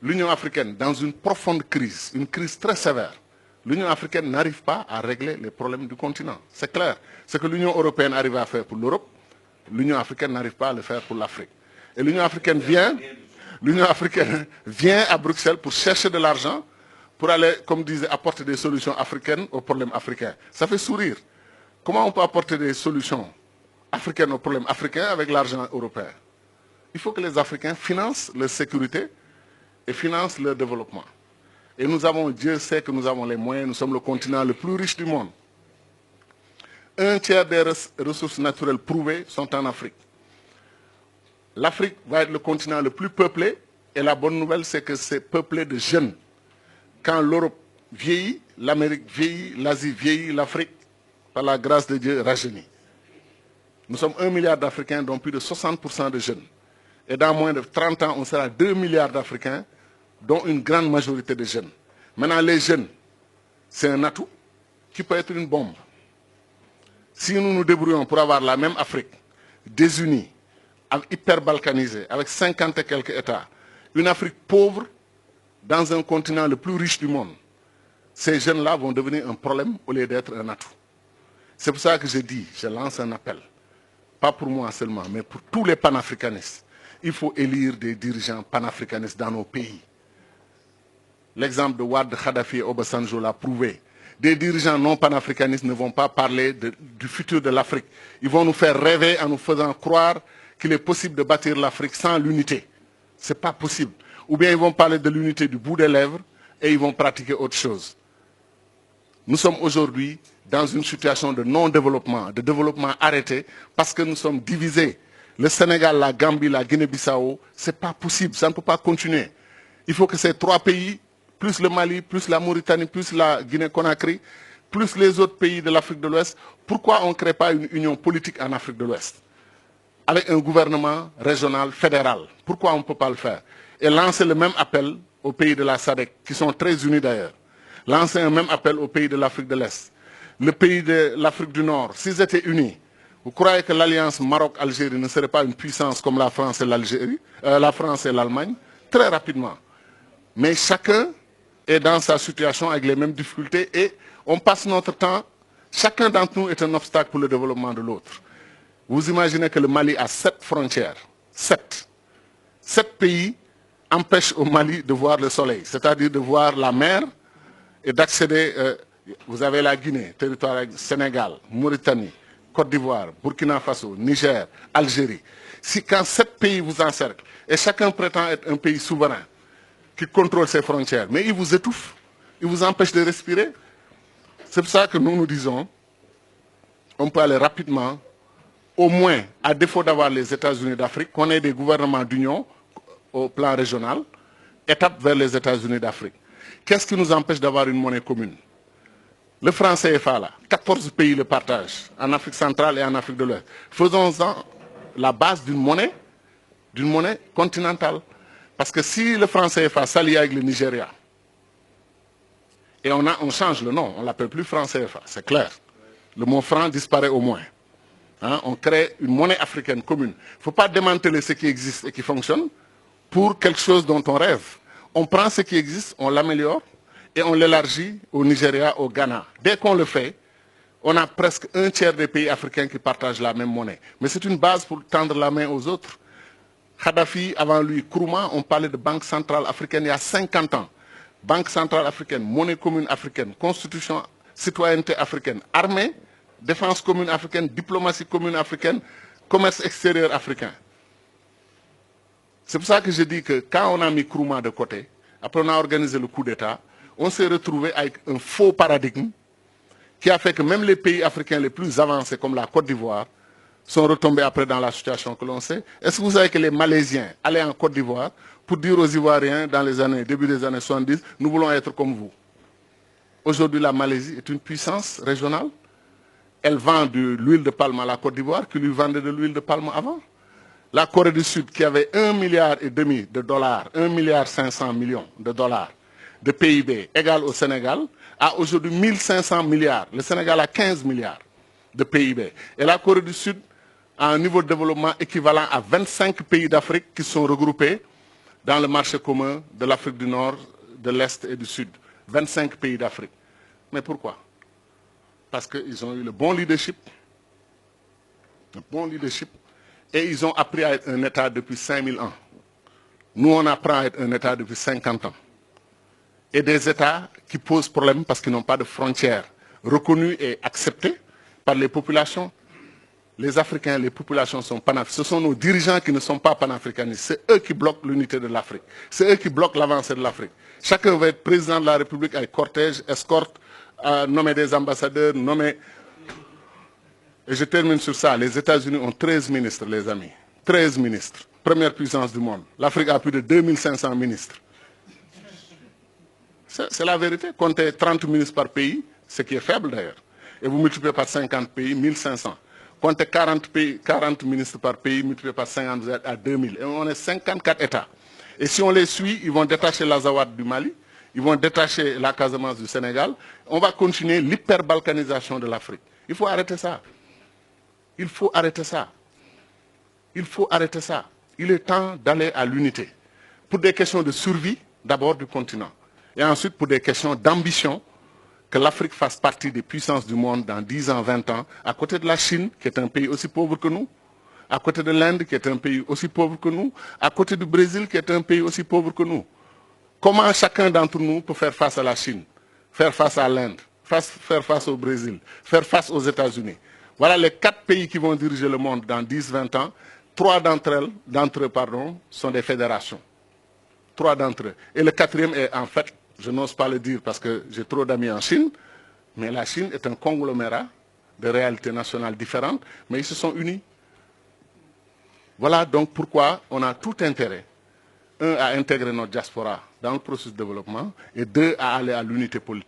l'Union africaine, dans une profonde crise, une crise très sévère, l'Union africaine n'arrive pas à régler les problèmes du continent. C'est clair. Ce que l'Union européenne arrive à faire pour l'Europe, l'Union africaine n'arrive pas à le faire pour l'Afrique. Et l'Union africaine vient à Bruxelles pour chercher de l'argent, pour aller, comme disait, apporter des solutions africaines aux problèmes africains. Ça fait sourire. Comment on peut apporter des solutions africaines aux problèmes africains avec l'argent européen? Il faut que les Africains financent leur sécurité et financent leur développement. Et nous avons, Dieu sait que nous avons les moyens, nous sommes le continent le plus riche du monde. Un tiers des ressources naturelles prouvées sont en Afrique. L'Afrique va être le continent le plus peuplé, et la bonne nouvelle, c'est que c'est peuplé de jeunes. Quand l'Europe vieillit, l'Amérique vieillit, l'Asie vieillit, l'Afrique, par la grâce de Dieu, rajeunit. Nous sommes 1 milliard d'Africains, dont plus de 60% de jeunes. Et dans moins de 30 ans, on sera 2 milliards d'Africains, dont une grande majorité de jeunes. Maintenant, les jeunes, c'est un atout qui peut être une bombe. Si nous nous débrouillons pour avoir la même Afrique, désunie, hyper balkanisée, avec 50 et quelques États, une Afrique pauvre dans un continent le plus riche du monde, ces jeunes-là vont devenir un problème au lieu d'être un atout. C'est pour ça que je dis, je lance un appel, pas pour moi seulement, mais pour tous les panafricanistes. Il faut élire des dirigeants panafricanistes dans nos pays. L'exemple de Wade, Kadhafi et Obasanjo l'a prouvé. Des dirigeants non panafricanistes ne vont pas parler du futur de l'Afrique. Ils vont nous faire rêver en nous faisant croire qu'il est possible de bâtir l'Afrique sans l'unité. Ce n'est pas possible. Ou bien ils vont parler de l'unité du bout des lèvres et ils vont pratiquer autre chose. Nous sommes aujourd'hui dans une situation de non-développement, de développement arrêté, parce que nous sommes divisés. Le Sénégal, la Gambie, la Guinée-Bissau, ce n'est pas possible, ça ne peut pas continuer. Il faut que ces trois pays, plus le Mali, plus la Mauritanie, plus la Guinée-Conakry, plus les autres pays de l'Afrique de l'Ouest, pourquoi on ne crée pas une union politique en Afrique de l'Ouest avec un gouvernement régional, fédéral? Pourquoi on ne peut pas le faire? Et lancer le même appel aux pays de la SADC, qui sont très unis d'ailleurs. Lancer un même appel aux pays de l'Afrique de l'Est. Le pays de l'Afrique du Nord, s'ils étaient unis, vous croyez que l'alliance Maroc-Algérie ne serait pas une puissance comme la France et l'Algérie, la France et l'Allemagne? Très rapidement. Mais chacun est dans sa situation avec les mêmes difficultés et on passe notre temps, chacun d'entre nous est un obstacle pour le développement de l'autre. Vous imaginez que le Mali a 7 frontières. 7. 7 pays empêchent au Mali de voir le soleil, c'est-à-dire de voir la mer et d'accéder. Vous avez la Guinée, territoire Sénégal, Mauritanie, Côte d'Ivoire, Burkina Faso, Niger, Algérie. Si quand 7 pays vous encerclent et chacun prétend être un pays souverain qui contrôle ses frontières, mais il vous étouffe, il vous empêche de respirer. C'est pour ça que nous nous disons, on peut aller rapidement, au moins, à défaut d'avoir les États-Unis d'Afrique, qu'on ait des gouvernements d'union au plan régional, étape vers les États-Unis d'Afrique. Qu'est-ce qui nous empêche d'avoir une monnaie commune? Le franc CFA, là, 14 pays le partagent, en Afrique centrale et en Afrique de l'Ouest. Faisons-en la base d'une monnaie continentale. Parce que si le franc CFA s'allie avec le Nigeria, et on change le nom, on ne l'appelle plus franc CFA, c'est clair. Le mot franc disparaît au moins. Hein, on crée une monnaie africaine commune. Il ne faut pas démanteler ce qui existe et qui fonctionne pour quelque chose dont on rêve. On prend ce qui existe, on l'améliore et on l'élargit au Nigeria, au Ghana. Dès qu'on le fait, on a presque un tiers des pays africains qui partagent la même monnaie. Mais c'est une base pour tendre la main aux autres. Kadhafi, avant lui, Nkrumah, on parlait de Banque centrale africaine il y a 50 ans. Banque centrale africaine, monnaie commune africaine, constitution, citoyenneté africaine, armée, défense commune africaine, diplomatie commune africaine, commerce extérieur africain. C'est pour ça que je dis que quand on a mis Nkrumah de côté, après on a organisé le coup d'État, on s'est retrouvé avec un faux paradigme qui a fait que même les pays africains les plus avancés comme la Côte d'Ivoire sont retombés après dans la situation que l'on sait. Est-ce que vous savez que les Malaisiens allaient en Côte d'Ivoire pour dire aux Ivoiriens dans les années, début des années 70, nous voulons être comme vous? Aujourd'hui, la Malaisie est une puissance régionale. Elle vend de l'huile de palme à la Côte d'Ivoire qui lui vendait de l'huile de palme avant. La Corée du Sud, qui avait 1,5 milliard de dollars, 1,5 milliard de dollars de PIB égal au Sénégal, a aujourd'hui 1500 milliards. Le Sénégal a 15 milliards de PIB. Et la Corée du Sud a un niveau de développement équivalent à 25 pays d'Afrique qui sont regroupés dans le marché commun de l'Afrique du Nord, de l'Est et du Sud. 25 pays d'Afrique. Mais pourquoi? Parce qu'ils ont eu le bon leadership, et ils ont appris à être un État depuis 5000 ans. Nous, on apprend à être un État depuis 50 ans. Et des États qui posent problème parce qu'ils n'ont pas de frontières reconnues et acceptées par les populations. Les Africains, les populations sont panafricaines. Ce sont nos dirigeants qui ne sont pas panafricanistes. C'est eux qui bloquent l'unité de l'Afrique. C'est eux qui bloquent l'avancée de l'Afrique. Chacun veut être président de la République avec cortège, escorte, nommer des ambassadeurs, nommer... Et je termine sur ça. Les États-Unis ont 13 ministres, les amis. 13 ministres. Première puissance du monde. L'Afrique a plus de 2500 ministres. C'est la vérité. Comptez 30 ministres par pays, ce qui est faible d'ailleurs. Et vous multipliez par 50 pays, 1500. Comptez 40 ministres par pays, multiplié par 50, vous êtes à 2000. Et on est 54 États. Et si on les suit, ils vont détacher l'Azawad du Mali, ils vont détacher la Casamance du Sénégal. On va continuer l'hyperbalkanisation de l'Afrique. Il faut arrêter ça. Il faut arrêter ça. Il faut arrêter ça. Il est temps d'aller à l'unité. Pour des questions de survie, d'abord du continent. Et ensuite pour des questions d'ambition, que l'Afrique fasse partie des puissances du monde dans 10 ans, 20 ans, à côté de la Chine, qui est un pays aussi pauvre que nous, à côté de l'Inde, qui est un pays aussi pauvre que nous, à côté du Brésil, qui est un pays aussi pauvre que nous. Comment chacun d'entre nous peut faire face à la Chine, faire face à l'Inde, faire face au Brésil, faire face aux États-Unis? Voilà les 4 pays qui vont diriger le monde dans 10, 20 ans. 3 d'entre eux, sont des fédérations. 3 d'entre eux. Et le 4e est en fait, je n'ose pas le dire parce que j'ai trop d'amis en Chine, mais la Chine est un conglomérat de réalités nationales différentes, mais ils se sont unis. Voilà donc pourquoi on a tout intérêt, 1, à intégrer notre diaspora dans le processus de développement, et 2, à aller à l'unité politique.